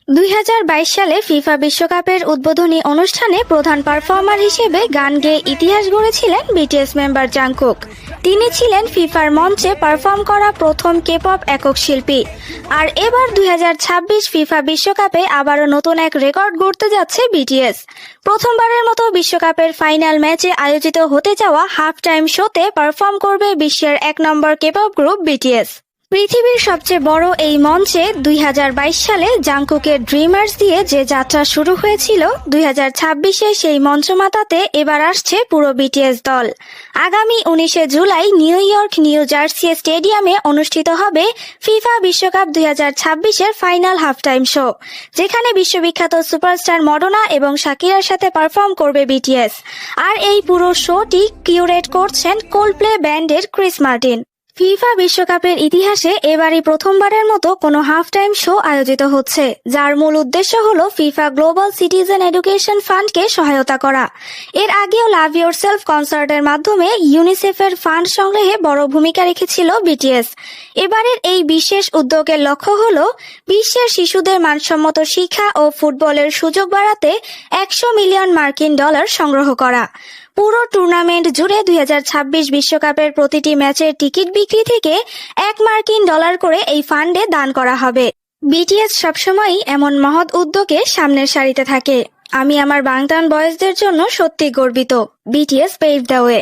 2022 সালে ফিফা বিশ্বকাপের উদ্বোধনী অনুষ্ঠানে প্রধান পারফর্মার হিসেবে গান গেয়ে ইতিহাস গড়েছিলেন বিটিএস মেম্বার জাংকুক। তিনি ছিলেন ফিফার মঞ্চে পারফর্ম করা প্রথম কে-পপ একক শিল্পী। আর এবার 2026 ফিফা বিশ্বকাপে আবারও নতুন এক রেকর্ড গড়তে যাচ্ছে বিটিএস। প্রথমবারের মতো বিশ্বকাপের ফাইনাল ম্যাচে আয়োজিত হতে যাওয়া হাফ টাইম শোতে পারফর্ম করবে বিশ্বের 1 নম্বর কে-পপ গ্রুপ বিটিএস। পৃথিবীর সবচেয়ে বড় এই মঞ্চে 2022 সালে জাংকুকের ড্রিমার্স দিয়ে যে যাত্রা শুরু হয়েছিল, 2026-এ সেই মঞ্চ মাতাতে এবার আসছে পুরো বিটিএস দল। আগামী 19 July new York new jersey স্টেডিয়ামে অনুষ্ঠিত হবে ফিফা বিশ্বকাপ 2026-এর ফাইনাল হাফ টাইম শো, যেখানে বিশ্ববিখ্যাত সুপারস্টার মডোনা এবং শাকিরার সাথে পারফর্ম করবে বিটিএস। আর এই পুরো শোটি কিউরেট করছেন কোল্ডপ্লে ব্যান্ডের ক্রিস মার্টিন। ফিফা বিশ্বকাপের ইতিহাসে এবারই প্রথমবারের মতো কোনো হাফ টাইম শো আয়োজিত হচ্ছে, যার মূল উদ্দেশ্য হলো ফিফা গ্লোবাল সিটিজেন এডুকেশন ফান্ডকে সহায়তা করা। এর আগেও লাভ ইয়োরসেলফ কনসার্টের মাধ্যমে ইউনিসেফের ফান্ড সংগ্রহে বড় ভূমিকা রেখেছিল বিটিএস। এবারের এই বিশেষ উদ্যোগের লক্ষ্য হলো বিশ্বের শিশুদের মানসম্মত শিক্ষা ও ফুটবলের সুযোগ বাড়াতে 100 মিলিয়ন মার্কিন ডলার সংগ্রহ করা। পুরো টুর্নামেন্ট জুড়ে 2026 বিশ্বকাপের প্রতিটি ম্যাচের টিকিট বিক্রি থেকে 1 মার্কিন ডলার করে এই ফান্ডে দান করা হবে। বিটিএস সবসময়ই এমন মহৎ উদ্যোগে সামনের সারিতে থাকে। আমি আমার বাংটান বয়েজদের জন্য সত্যি গর্বিত। BTS pave the way.